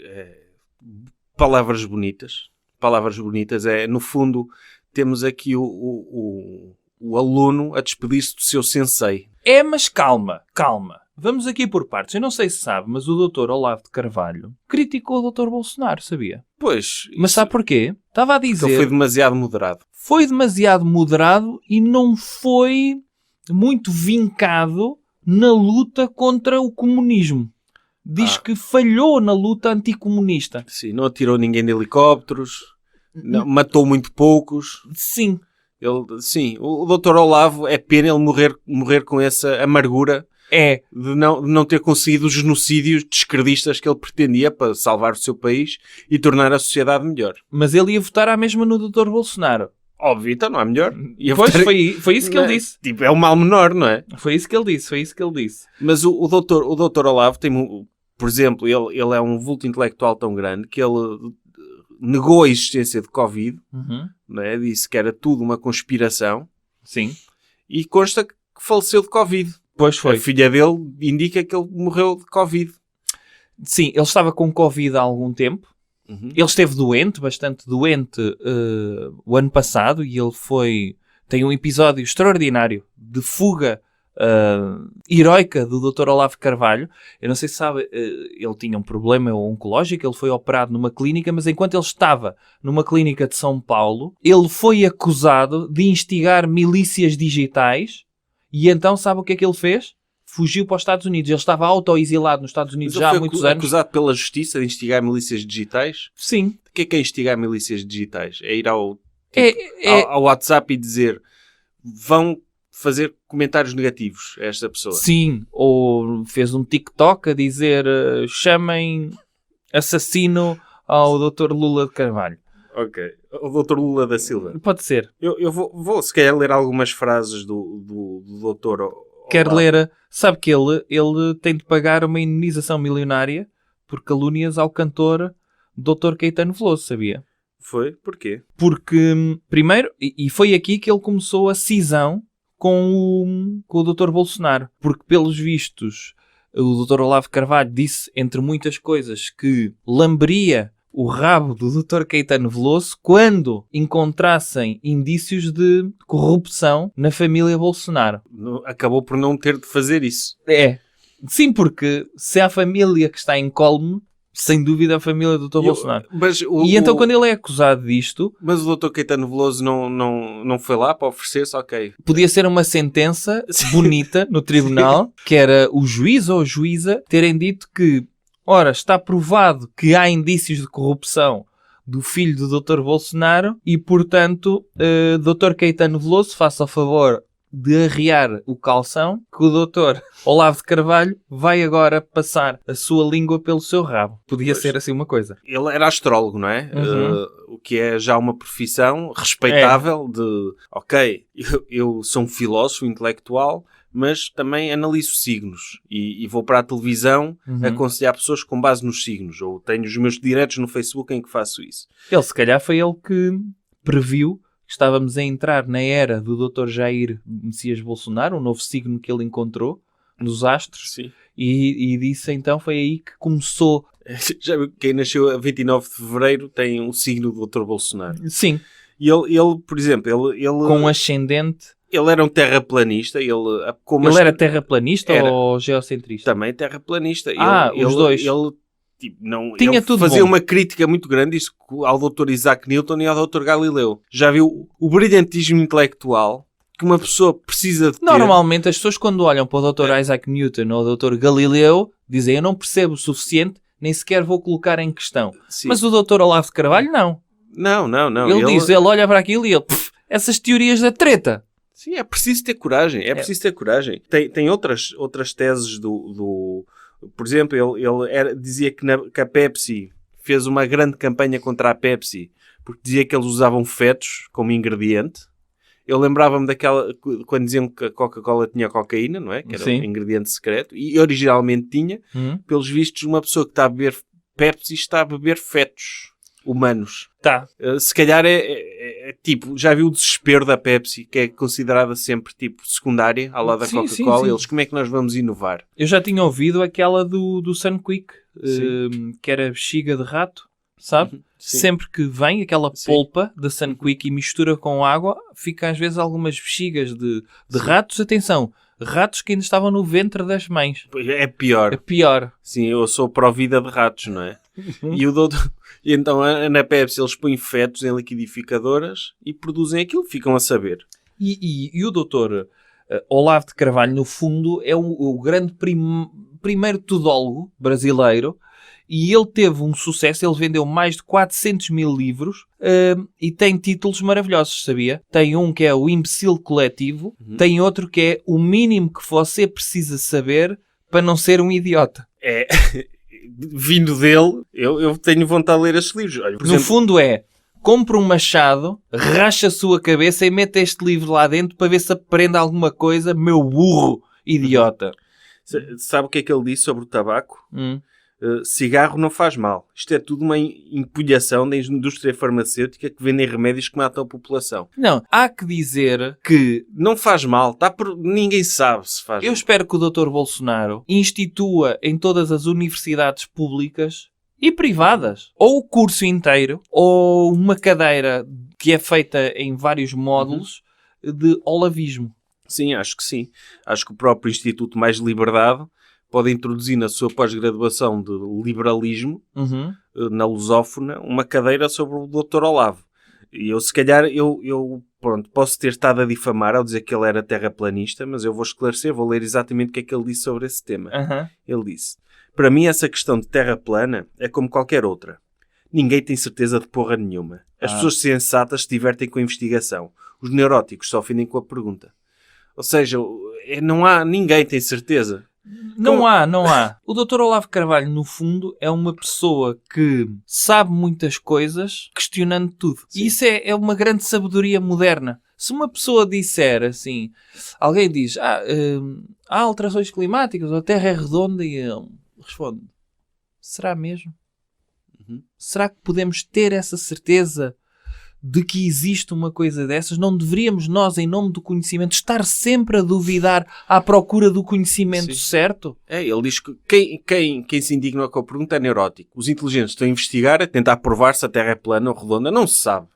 [SPEAKER 2] palavras bonitas. Palavras bonitas. No fundo, temos aqui o aluno a despedir-se do seu sensei.
[SPEAKER 3] É, mas calma, calma. Vamos aqui por partes. Eu não sei se sabe, mas o Dr. Olavo de Carvalho criticou o Dr. Bolsonaro, sabia?
[SPEAKER 2] Pois,
[SPEAKER 3] Mas sabe porquê? Estava a dizer...
[SPEAKER 2] ele foi demasiado moderado.
[SPEAKER 3] Foi demasiado moderado e não foi muito vincado na luta contra o comunismo. Diz que falhou na luta anticomunista.
[SPEAKER 2] Sim, não atirou ninguém de helicópteros, não, matou muito poucos.
[SPEAKER 3] Sim.
[SPEAKER 2] Sim, o Dr. Olavo, é pena ele morrer com essa amargura
[SPEAKER 3] É.
[SPEAKER 2] de não ter conseguido os genocídios descredistas que ele pretendia para salvar o seu país e tornar a sociedade melhor.
[SPEAKER 3] Mas ele ia votar à mesma no Dr. Bolsonaro.
[SPEAKER 2] Óbvio, então não é melhor.
[SPEAKER 3] Pois, foi isso que ele disse.
[SPEAKER 2] Tipo, é um mal menor, não é?
[SPEAKER 3] Foi isso que ele disse.
[SPEAKER 2] Mas o Dr. Olavo tem, por exemplo, ele é um vulto intelectual tão grande que ele negou a existência de Covid, não é? Disse que era tudo uma conspiração.
[SPEAKER 3] Sim.
[SPEAKER 2] E consta que faleceu de Covid.
[SPEAKER 3] Pois foi.
[SPEAKER 2] A filha dele indica que ele morreu de Covid.
[SPEAKER 3] Sim, ele estava com Covid há algum tempo. Ele esteve doente, bastante doente, o ano passado, e ele tem um episódio extraordinário de fuga heroica do Dr. Olavo Carvalho. Eu não sei se sabe, ele tinha um problema oncológico, ele foi operado numa clínica, mas enquanto ele estava numa clínica de São Paulo, ele foi acusado de instigar milícias digitais, e então sabe o que é que ele fez? Fugiu para os Estados Unidos. Ele estava autoexilado nos Estados Unidos já há muitos anos.
[SPEAKER 2] Acusado pela justiça de instigar milícias digitais?
[SPEAKER 3] Sim.
[SPEAKER 2] O que é instigar milícias digitais? É ir ao WhatsApp e dizer: vão fazer comentários negativos a esta pessoa.
[SPEAKER 3] Sim. Ou fez um TikTok a dizer: chamem assassino ao Dr. Lula de Carvalho.
[SPEAKER 2] Ok. O Dr. Lula da Silva.
[SPEAKER 3] Pode ser.
[SPEAKER 2] Eu vou se calhar ler algumas frases do Dr.
[SPEAKER 3] Quero ler. Sabe que ele tem de pagar uma indenização milionária por calúnias ao cantor Dr. Caetano Veloso, sabia?
[SPEAKER 2] Foi? Porquê?
[SPEAKER 3] Porque, primeiro, e foi aqui que ele começou a cisão com o Dr. Bolsonaro. Porque, pelos vistos, o Dr. Olavo Carvalho disse, entre muitas coisas, que lamberia o rabo do Dr. Caetano Veloso quando encontrassem indícios de corrupção na família Bolsonaro.
[SPEAKER 2] Acabou por não ter de fazer isso.
[SPEAKER 3] É. Sim, porque se a família que está incólume, sem dúvida, a família do Dr. Bolsonaro.
[SPEAKER 2] Mas
[SPEAKER 3] E então, quando ele é acusado disto,
[SPEAKER 2] Mas o Dr. Caetano Veloso não foi lá para oferecer-se, ok.
[SPEAKER 3] podia ser uma sentença bonita no tribunal, que era o juiz ou a juíza terem dito que, ora, está provado que há indícios de corrupção do filho do Dr. Bolsonaro e, portanto, Dr. Caetano Veloso, faça o favor de arriar o calção, que o Dr. Olavo de Carvalho vai agora passar a sua língua pelo seu rabo. Podia ser assim uma coisa.
[SPEAKER 2] Ele era astrólogo, não é? O que é já uma profissão respeitável de... Ok, eu sou um filósofo intelectual, mas também analiso signos e vou para a televisão aconselhar pessoas com base nos signos. Ou tenho os meus diretos no Facebook em que faço isso.
[SPEAKER 3] Ele, se calhar, foi ele que previu que estávamos a entrar na era do Dr. Jair Messias Bolsonaro, um novo signo que ele encontrou nos astros.
[SPEAKER 2] Sim.
[SPEAKER 3] E disse, então, foi aí que começou.
[SPEAKER 2] Já viu que quem nasceu a 29 de Fevereiro tem um signo do Dr. Bolsonaro.
[SPEAKER 3] Sim.
[SPEAKER 2] E ele por exemplo, ele
[SPEAKER 3] Com um ascendente.
[SPEAKER 2] ele era um terraplanista. Ele
[SPEAKER 3] Era terraplanista ou geocentrista?
[SPEAKER 2] também terraplanista.
[SPEAKER 3] Os dois.
[SPEAKER 2] Ele tipo, não,
[SPEAKER 3] Tinha
[SPEAKER 2] ele
[SPEAKER 3] tudo
[SPEAKER 2] fazia
[SPEAKER 3] bom.
[SPEAKER 2] uma crítica muito grande isso, ao Dr. Isaac Newton e ao Dr. Galileu. Já viu o brilhantismo intelectual que uma pessoa precisa de ter?
[SPEAKER 3] Normalmente as pessoas quando olham para o Dr. Isaac Newton ou o Dr. Galileu dizem, eu não percebo o suficiente, nem sequer vou colocar em questão.
[SPEAKER 2] Sim.
[SPEAKER 3] Mas o Dr. Olavo de Carvalho não.
[SPEAKER 2] Não.
[SPEAKER 3] Ele olha para aquilo e ele, essas teorias da treta.
[SPEAKER 2] Sim, é preciso ter coragem. É preciso ter coragem. Tem outras teses do... Por exemplo, ele dizia que a Pepsi fez uma grande campanha contra a Pepsi porque dizia que eles usavam fetos como ingrediente. Eu lembrava-me daquela... Quando diziam que a Coca-Cola tinha cocaína, não é? Que era um ingrediente secreto. E originalmente tinha. Pelos vistos, uma pessoa que está a beber Pepsi está a beber fetos humanos.
[SPEAKER 3] Tá.
[SPEAKER 2] Se calhar é tipo, já viu o desespero da Pepsi, que é considerada sempre tipo secundária ao lado da Coca-Cola. Eles, como é que nós vamos inovar?
[SPEAKER 3] Eu já tinha ouvido aquela do Sunquick, que era bexiga de rato, sabe? Sempre que vem aquela polpa da Sunquick e mistura com água, fica às vezes algumas bexigas de ratos. Atenção, ratos que ainda estavam no ventre das mães.
[SPEAKER 2] É pior.
[SPEAKER 3] É pior.
[SPEAKER 2] Sim, eu sou pró-vida de ratos, não é? E então na Pepsi eles põem fetos em liquidificadoras e produzem aquilo, ficam a saber.
[SPEAKER 3] E o doutor Olavo de Carvalho, no fundo, é o grande primeiro tudólogo brasileiro e ele teve um sucesso, ele vendeu mais de 400 mil livros e tem títulos maravilhosos, sabia? Tem um que é o Imbecil Coletivo, tem outro que é o mínimo que você precisa saber para não ser um idiota.
[SPEAKER 2] É... Vindo dele, eu tenho vontade de ler estes livros. Olha, por exemplo,
[SPEAKER 3] fundo compra um machado, racha a sua cabeça e mete este livro lá dentro para ver se aprende alguma coisa, meu burro idiota.
[SPEAKER 2] Sabe o que é que ele disse sobre o tabaco? Cigarro não faz mal. Isto é tudo uma empulhação da indústria farmacêutica que vendem remédios que matam a população.
[SPEAKER 3] Não, há que dizer que
[SPEAKER 2] não faz mal. Ninguém sabe se faz
[SPEAKER 3] eu
[SPEAKER 2] mal.
[SPEAKER 3] espero que o Dr. Bolsonaro institua em todas as universidades públicas e privadas, ou o curso inteiro, ou uma cadeira que é feita em vários módulos de olavismo.
[SPEAKER 2] Sim, acho que sim. Acho que o próprio Instituto Mais Liberdade pode introduzir na sua pós-graduação de liberalismo, na lusófona, uma cadeira sobre o Dr. Olavo. E eu, se calhar, pronto, posso ter estado a difamar ao dizer que ele era terraplanista, mas eu vou esclarecer, vou ler exatamente o que é que ele disse sobre esse tema. Ele disse, para mim essa questão de terra plana é como qualquer outra. Ninguém tem certeza de porra nenhuma. As pessoas sensatas se divertem com a investigação. Os neuróticos só ofendem com a pergunta. Ou seja, ninguém tem certeza.
[SPEAKER 3] Não há. O Dr. Olavo Carvalho, no fundo, é uma pessoa que sabe muitas coisas questionando tudo. Sim. E isso é uma grande sabedoria moderna. Se uma pessoa disser assim, alguém diz, há alterações climáticas, a Terra é redonda, e ele responde, será mesmo? Será que podemos ter essa certeza de que existe uma coisa dessas? Não deveríamos nós, em nome do conhecimento, estar sempre a duvidar à procura do conhecimento certo?
[SPEAKER 2] Ele diz que quem se indigna com a pergunta é neurótico. Os inteligentes estão a investigar, a tentar provar se a Terra é plana ou redonda. Não se sabe.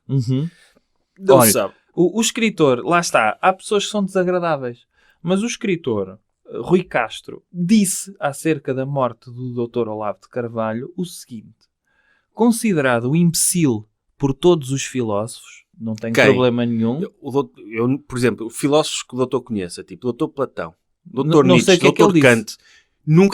[SPEAKER 2] Não se sabe.
[SPEAKER 3] O escritor, lá está, há pessoas que são desagradáveis, mas o escritor Rui Castro, disse acerca da morte do Dr. Olavo de Carvalho o seguinte: considerado um imbecil por todos os filósofos, não tem problema nenhum.
[SPEAKER 2] Eu, por exemplo, filósofos que o doutor conheça, tipo o doutor Platão, doutor Nietzsche,
[SPEAKER 3] sei o que é que
[SPEAKER 2] doutor
[SPEAKER 3] ele
[SPEAKER 2] Kant,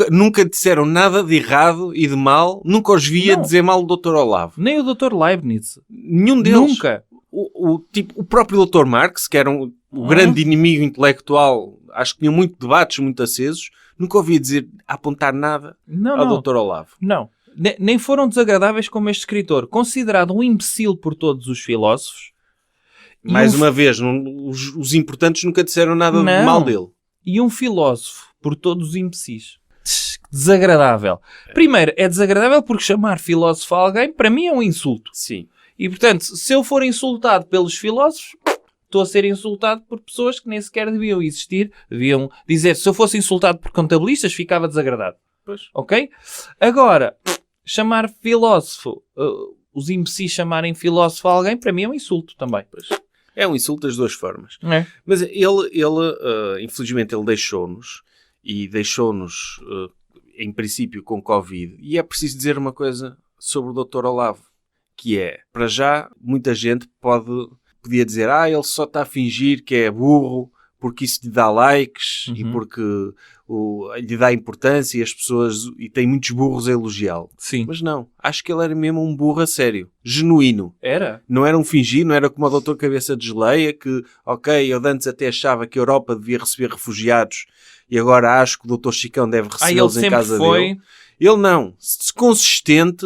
[SPEAKER 2] nunca disseram nada de errado e de mal, nunca os via dizer mal do Dr. Olavo.
[SPEAKER 3] Nem o Dr. Leibniz.
[SPEAKER 2] Nenhum deles.
[SPEAKER 3] Nunca.
[SPEAKER 2] O próprio Dr. Marx, que era o grande inimigo intelectual, acho que tinha muito debates, muito acesos, nunca ouvia dizer, apontar nada ao Dr. Olavo.
[SPEAKER 3] Não. Nem foram desagradáveis como este escritor. Considerado um imbecil por todos os filósofos.
[SPEAKER 2] Mais uma vez, os importantes nunca disseram nada de mal dele.
[SPEAKER 3] E um filósofo por todos os imbecis. Desagradável. Primeiro, é desagradável porque chamar filósofo a alguém, para mim, é um insulto.
[SPEAKER 2] Sim.
[SPEAKER 3] E, portanto, se eu for insultado pelos filósofos, estou a ser insultado por pessoas que nem sequer deviam existir. Deviam dizer, se eu fosse insultado por contabilistas, ficava desagradado.
[SPEAKER 2] Pois.
[SPEAKER 3] Ok? Agora, chamar filósofo, os imbecis chamarem filósofo a alguém, para mim é um insulto também.
[SPEAKER 2] Pois. É um insulto das duas formas.
[SPEAKER 3] É.
[SPEAKER 2] Mas ele infelizmente, ele deixou-nos. E deixou-nos, em princípio, com Covid. E é preciso dizer uma coisa sobre o Dr. Olavo. Que é, para já, muita gente podia dizer, ele só está a fingir que é burro porque isso lhe dá likes e porque lhe dá importância e as pessoas, e tem muitos burros a elogiá-lo.
[SPEAKER 3] Sim.
[SPEAKER 2] Mas não, acho que ele era mesmo um burro a sério, genuíno.
[SPEAKER 3] Era?
[SPEAKER 2] Não era um fingir, não era como o Dr. Cabeça de Geleia, que, eu antes até achava que a Europa devia receber refugiados e agora acho que o Dr. Chicão deve recebê-los em casa dele. Ele não, consistente,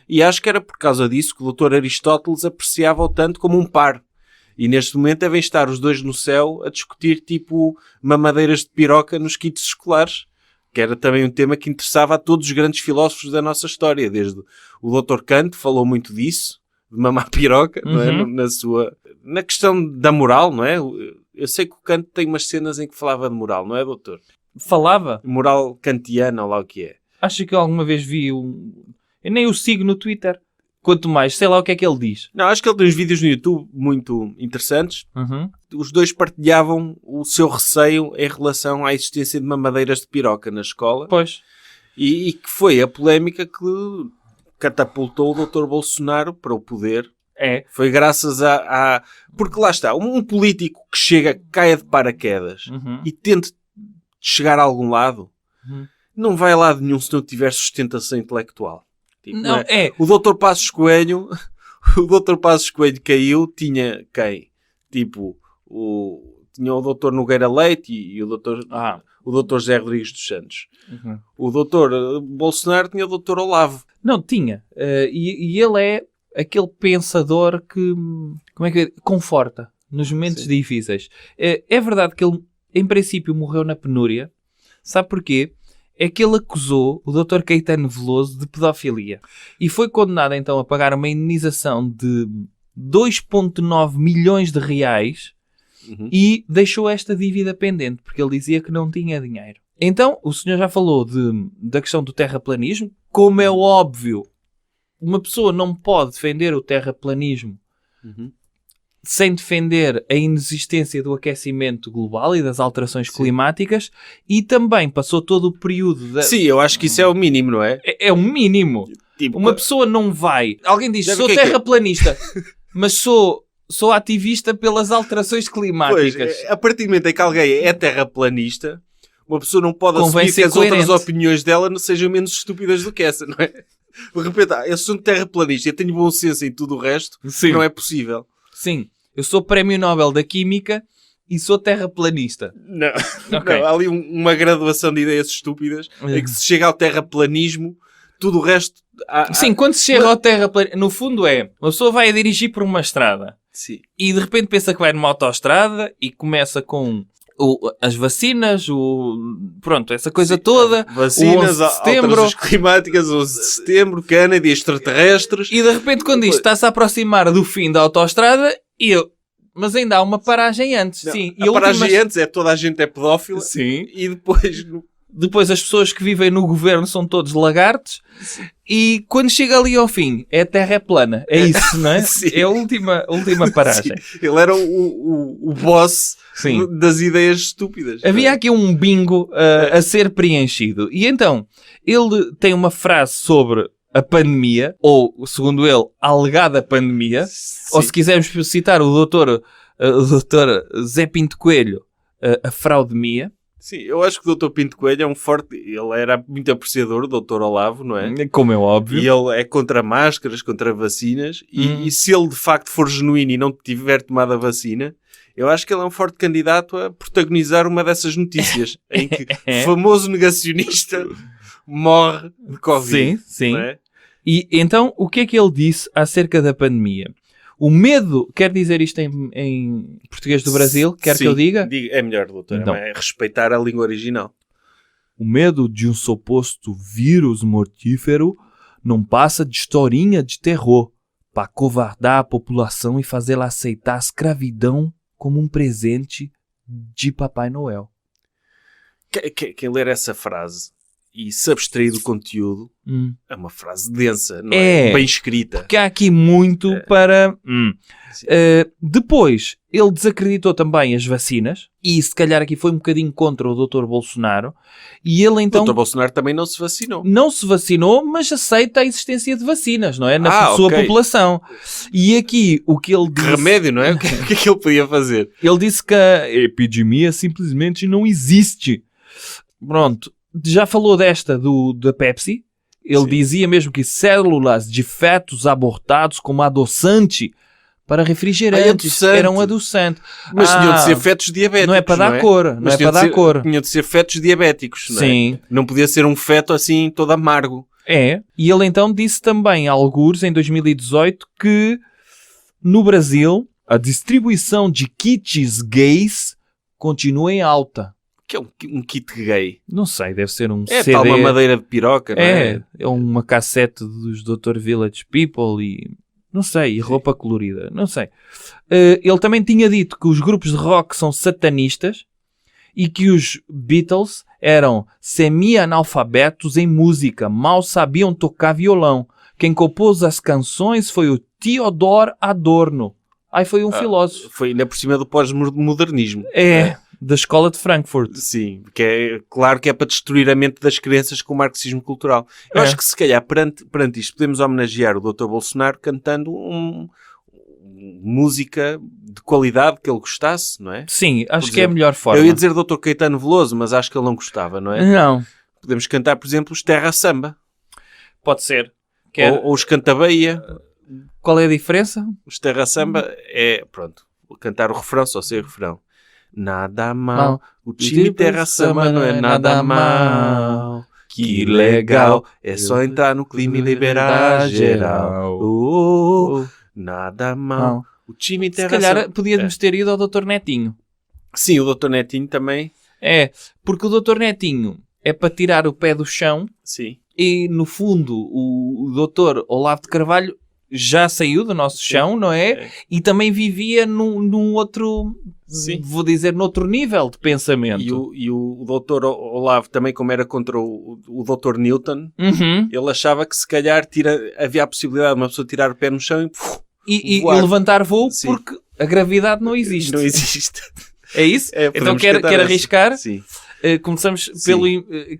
[SPEAKER 2] e acho que era por causa disso que o Dr. Aristóteles apreciava-o tanto como um par. E neste momento devem estar os dois no céu a discutir tipo mamadeiras de piroca nos kits escolares, que era também um tema que interessava a todos os grandes filósofos da nossa história. Desde o Dr. Kant falou muito disso, de mamar piroca, não é? Na questão da moral, não é? Eu sei que o Kant tem umas cenas em que falava de moral, não é, doutor?
[SPEAKER 3] Falava?
[SPEAKER 2] Moral kantiana, ou lá o que é.
[SPEAKER 3] Acho que eu alguma vez vi Eu nem o sigo no Twitter. Quanto mais, sei lá o que é que ele diz.
[SPEAKER 2] Não, acho que ele tem uns vídeos no YouTube muito interessantes. Os dois partilhavam o seu receio em relação à existência de mamadeiras de piroca na escola.
[SPEAKER 3] Pois.
[SPEAKER 2] E que foi a polémica que catapultou o Dr. Bolsonaro para o poder.
[SPEAKER 3] É.
[SPEAKER 2] Foi graças porque lá está, um político que caia de paraquedas e tente chegar a algum lado, não vai a lado nenhum se não tiver sustentação intelectual. Tipo, não é? O Dr. Passos Coelho caiu, tinha quem? Tipo, tinha o Dr. Nogueira Leite e o Dr. José Rodrigues dos Santos. O Dr. Bolsonaro tinha o Dr. Olavo.
[SPEAKER 3] Não, tinha. E ele é aquele pensador que, conforta nos momentos difíceis. É verdade que ele, em princípio, morreu na penúria. Sabe porquê? É que ele acusou o Dr. Caetano Veloso de pedofilia. E foi condenado, então, a pagar uma indenização de 2,9 milhões de reais e deixou esta dívida pendente, porque ele dizia que não tinha dinheiro. Então, o senhor já falou da questão do terraplanismo. Como é óbvio, uma pessoa não pode defender o terraplanismo sem defender a inexistência do aquecimento global e das alterações climáticas, e também passou todo o período...
[SPEAKER 2] Sim, eu acho que isso é o mínimo, não é?
[SPEAKER 3] É o mínimo. Tipo, uma pessoa não vai... Alguém diz, sou terraplanista, mas sou ativista pelas alterações climáticas.
[SPEAKER 2] Pois, a partir do momento em que alguém é terraplanista, uma pessoa não pode
[SPEAKER 3] Convém
[SPEAKER 2] assumir que as
[SPEAKER 3] coerente.
[SPEAKER 2] outras opiniões dela não sejam menos estúpidas do que essa, não é? De repente, eu sou um terraplanista, eu tenho bom senso em tudo o resto, não é possível.
[SPEAKER 3] Sim, eu sou Prémio Nobel da Química e sou terraplanista.
[SPEAKER 2] Não,
[SPEAKER 3] Okay.
[SPEAKER 2] não, há ali uma graduação de ideias estúpidas em que se chega ao terraplanismo, tudo o resto...
[SPEAKER 3] Sim, quando se chega ao terraplanismo, no fundo uma pessoa vai a dirigir por uma estrada.
[SPEAKER 2] Sim.
[SPEAKER 3] E de repente pensa que vai numa autoestrada e começa com as vacinas, pronto, essa coisa toda.
[SPEAKER 2] Vacinas,
[SPEAKER 3] o 11 de setembro,
[SPEAKER 2] alterações climáticas, 11 de setembro, Kennedy, extraterrestres.
[SPEAKER 3] E de repente quando isto está-se a aproximar do fim da autoestrada, mas ainda há uma paragem antes.
[SPEAKER 2] Não,
[SPEAKER 3] sim.
[SPEAKER 2] A paragem antes é toda a gente é pedófila.
[SPEAKER 3] Sim.
[SPEAKER 2] E depois,
[SPEAKER 3] Depois as pessoas que vivem no governo são todos lagartos. E quando chega ali ao fim, a Terra é plana. É isso, não é?
[SPEAKER 2] Sim.
[SPEAKER 3] É a última paragem.
[SPEAKER 2] Sim. Ele era o boss
[SPEAKER 3] Sim.
[SPEAKER 2] das ideias estúpidas.
[SPEAKER 3] Havia aqui um bingo a ser preenchido. E então, ele tem uma frase sobre a pandemia, ou, segundo ele, a alegada pandemia.
[SPEAKER 2] Sim.
[SPEAKER 3] Ou se quisermos citar o doutor Zé Pinto Coelho, a fraudemia.
[SPEAKER 2] Sim, eu acho que o Dr. Pinto Coelho é um forte... Ele era muito apreciador do Dr. Olavo, não é?
[SPEAKER 3] Como é óbvio.
[SPEAKER 2] E ele é contra máscaras, contra vacinas. E se ele de facto for genuíno e não tiver tomado a vacina, eu acho que ele é um forte candidato a protagonizar uma dessas notícias em que o famoso negacionista morre de Covid.
[SPEAKER 3] Sim, sim.
[SPEAKER 2] Não é?
[SPEAKER 3] E então, o que é que ele disse acerca da pandemia? O medo, quer dizer isto em português do Brasil? Quer que eu diga?
[SPEAKER 2] É melhor, doutor.
[SPEAKER 3] Então.
[SPEAKER 2] É respeitar a língua original.
[SPEAKER 3] O medo de um suposto vírus mortífero não passa de historinha de terror para covardar a população e fazê-la aceitar a escravidão como um presente de Papai Noel.
[SPEAKER 2] Quem ler essa frase e se abstrair do conteúdo é uma frase densa, não
[SPEAKER 3] É.
[SPEAKER 2] é? Bem escrita.
[SPEAKER 3] Porque há aqui muito para... Depois, ele desacreditou também as vacinas e se calhar aqui foi um bocadinho contra o Dr. Bolsonaro e ele então...
[SPEAKER 2] O Dr. Bolsonaro também não se vacinou.
[SPEAKER 3] Não se vacinou, mas aceita a existência de vacinas, não é? Na sua
[SPEAKER 2] ok.
[SPEAKER 3] população. E aqui, o que ele
[SPEAKER 2] Que
[SPEAKER 3] disse...
[SPEAKER 2] remédio, não é? O que é que ele podia fazer?
[SPEAKER 3] Ele disse que a epidemia simplesmente não existe. Pronto. Já falou desta da Pepsi. Ele
[SPEAKER 2] Sim.
[SPEAKER 3] dizia mesmo que células de fetos abortados como adoçante para refrigerantes
[SPEAKER 2] adoçante.
[SPEAKER 3] eram adoçante.
[SPEAKER 2] Mas tinham de ser fetos diabéticos,
[SPEAKER 3] não é para dar cor. Não
[SPEAKER 2] Mas
[SPEAKER 3] é para dar cor.
[SPEAKER 2] Tinham de ser fetos diabéticos, não é?
[SPEAKER 3] Sim.
[SPEAKER 2] Não podia ser um feto assim todo amargo.
[SPEAKER 3] É. E ele então disse também, algures, em 2018, que no Brasil a distribuição de kits gays continua em alta.
[SPEAKER 2] Que é um kit gay.
[SPEAKER 3] Não sei, deve ser um
[SPEAKER 2] É
[SPEAKER 3] CD.
[SPEAKER 2] tal uma madeira de piroca, não é?
[SPEAKER 3] É uma cassete dos Dr. Village People e... Não sei, e roupa colorida. Não sei. Ele também tinha dito que os grupos de rock são satanistas e que os Beatles eram semi-analfabetos em música, mal sabiam tocar violão. Quem compôs as canções foi o Theodor Adorno. Aí foi um filósofo.
[SPEAKER 2] Foi ainda por cima do pós-modernismo.
[SPEAKER 3] Da escola de Frankfurt.
[SPEAKER 2] Sim, que é claro que é para destruir a mente das crianças com o marxismo cultural. Eu acho que se calhar perante isto podemos homenagear o Dr. Bolsonaro cantando música de qualidade que ele gostasse, não é?
[SPEAKER 3] Sim, acho
[SPEAKER 2] Por
[SPEAKER 3] que é a
[SPEAKER 2] exemplo,
[SPEAKER 3] melhor forma.
[SPEAKER 2] Eu ia dizer Dr. Caetano Veloso, mas acho que ele não gostava, não é?
[SPEAKER 3] Não,
[SPEAKER 2] Podemos cantar, por exemplo, os Terra Samba.
[SPEAKER 3] pode ser.
[SPEAKER 2] Ou os Cantabeia.
[SPEAKER 3] Qual é a diferença?
[SPEAKER 2] Os Terra Samba é, pronto, cantar o refrão, só sei o refrão. Nada mal, o time Terra Samba não é nada mal. Que legal, é só entrar no clima e liberar geral. Nada mal, o time
[SPEAKER 3] Se
[SPEAKER 2] Terra
[SPEAKER 3] calhar
[SPEAKER 2] Samba...
[SPEAKER 3] podíamos ter ido ao Dr. Netinho.
[SPEAKER 2] Sim, o Dr. Netinho também.
[SPEAKER 3] É, porque o Dr. Netinho é para tirar o pé do chão
[SPEAKER 2] Sim.
[SPEAKER 3] e, no fundo, o Dr. Olavo de Carvalho já saiu do nosso chão, não é? E também vivia num outro,
[SPEAKER 2] Sim.
[SPEAKER 3] vou dizer, noutro nível de pensamento.
[SPEAKER 2] E o Dr. Olavo também, como era contra o Dr. Newton,
[SPEAKER 3] Uhum.
[SPEAKER 2] ele achava que se calhar havia a possibilidade de uma pessoa tirar o pé no chão
[SPEAKER 3] E
[SPEAKER 2] voar.
[SPEAKER 3] levantar voo.
[SPEAKER 2] Sim.
[SPEAKER 3] Porque a gravidade não existe.
[SPEAKER 2] Não existe.
[SPEAKER 3] É isso? Então
[SPEAKER 2] podemos
[SPEAKER 3] quer
[SPEAKER 2] cantar essa.
[SPEAKER 3] arriscar?
[SPEAKER 2] Sim.
[SPEAKER 3] Começamos
[SPEAKER 2] Sim.
[SPEAKER 3] pelo...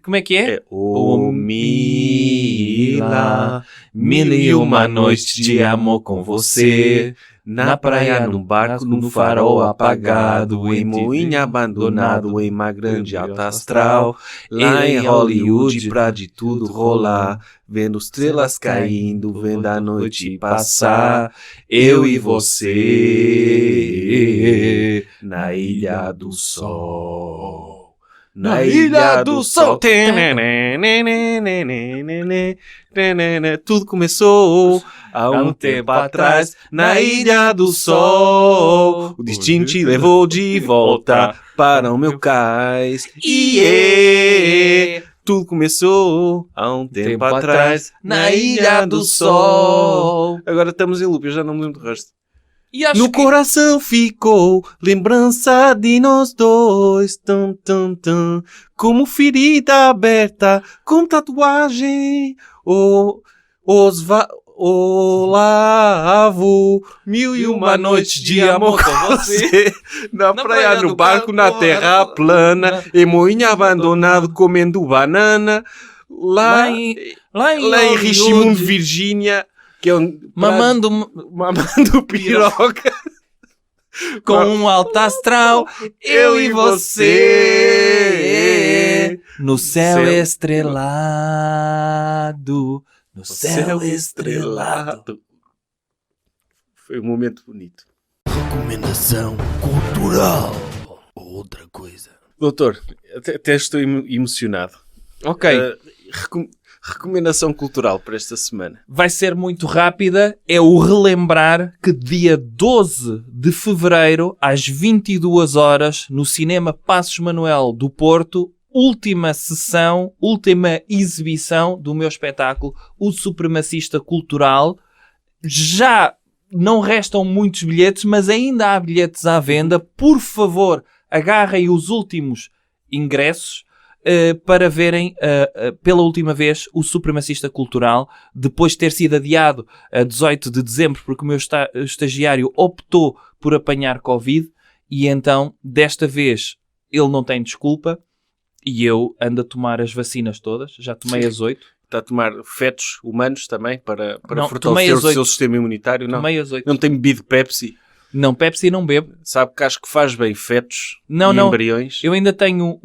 [SPEAKER 3] como é que é?
[SPEAKER 2] O Mila, mil e uma noites de amor com você, na praia, num barco, num farol apagado, em moinho abandonado, em uma grande alta astral, lá em Hollywood, pra de tudo rolar, vendo estrelas caindo, vendo a noite passar, eu e você, na Ilha do Sol. Na Ilha do Sol. Tudo começou há um tempo atrás. Na Ilha do Sol. O destino te levou de volta para o meu cais. Tudo começou há um tempo atrás. Na Ilha do Sol. Agora estamos em loop, eu já não me lembro do resto.
[SPEAKER 3] E acho
[SPEAKER 2] No
[SPEAKER 3] que...
[SPEAKER 2] coração ficou lembrança de nós dois, tum, tum, tum, como ferida aberta, com tatuagem, lavo, mil e uma noites de amor com você, na praia, no barco, na terra plana, em moinho abandonado, comendo banana, lá em Richmond, Virgínia, que é onde...
[SPEAKER 3] mamando
[SPEAKER 2] piroca.
[SPEAKER 3] com um alto astral, eu e você, no céu estrelado, no céu estrelado.
[SPEAKER 2] Foi um momento bonito.
[SPEAKER 1] Recomendação cultural. Outra coisa.
[SPEAKER 2] Doutor, até estou emocionado.
[SPEAKER 3] Ok.
[SPEAKER 2] Recomendação cultural para esta semana.
[SPEAKER 3] Vai ser muito rápida. É o relembrar que dia 12 de fevereiro, às 22 horas, no Cinema Passos Manuel do Porto, última sessão, última exibição do meu espetáculo, O Supremacista Cultural. Já não restam muitos bilhetes, mas ainda há bilhetes à venda. Por favor, agarrem os últimos ingressos para verem pela última vez O Supremacista Cultural, depois de ter sido adiado a 18 de dezembro, porque o meu estagiário optou por apanhar Covid, e então, desta vez, ele não tem desculpa, e eu ando a tomar as vacinas todas, já tomei as 8.
[SPEAKER 2] Está a tomar fetos humanos também para
[SPEAKER 3] Não,
[SPEAKER 2] fortalecer o
[SPEAKER 3] tomei as
[SPEAKER 2] seu sistema imunitário? Não,
[SPEAKER 3] Tomei as 8.
[SPEAKER 2] não tem bebido Pepsi?
[SPEAKER 3] Não, Pepsi não bebo.
[SPEAKER 2] Sabe que acho que faz bem fetos e
[SPEAKER 3] Não.
[SPEAKER 2] embriões?
[SPEAKER 3] Eu ainda tenho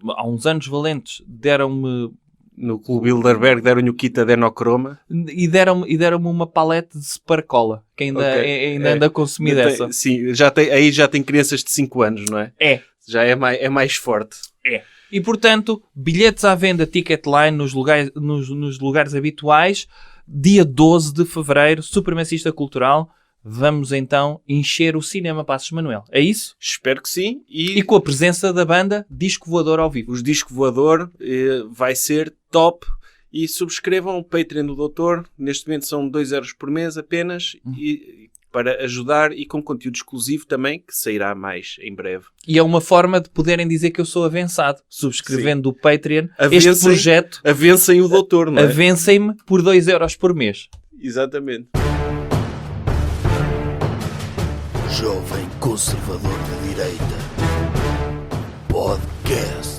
[SPEAKER 3] há uns anos valentes, deram-me...
[SPEAKER 2] No Clube Bilderberg deram-lhe o kit adenocroma.
[SPEAKER 3] E deram-me uma palete de Supercola, que ainda anda a consumir dessa.
[SPEAKER 2] Sim, aí já tem crianças de 5 anos, não é?
[SPEAKER 3] É.
[SPEAKER 2] Já é mais forte.
[SPEAKER 3] É. E, portanto, bilhetes à venda Ticketline nos lugares habituais. Dia 12 de fevereiro, Supremacista Cultural. Vamos, então, encher o Cinema Passos Manuel. É isso?
[SPEAKER 2] Espero que sim.
[SPEAKER 3] E com a presença da banda Disco Voador ao vivo.
[SPEAKER 2] Os Disco Voador vai ser top. E subscrevam o Patreon do Doutor. Neste momento são 2€ por mês apenas. E para ajudar, e com conteúdo exclusivo também, que sairá mais em breve.
[SPEAKER 3] E é uma forma de poderem dizer que eu sou avançado, subscrevendo o Patreon.
[SPEAKER 2] Avencem,
[SPEAKER 3] este projeto.
[SPEAKER 2] Avencem o Doutor, não é?
[SPEAKER 3] Avencem-me por 2€ por mês.
[SPEAKER 2] Exatamente.
[SPEAKER 1] Jovem Conservador de Direita. Podcast.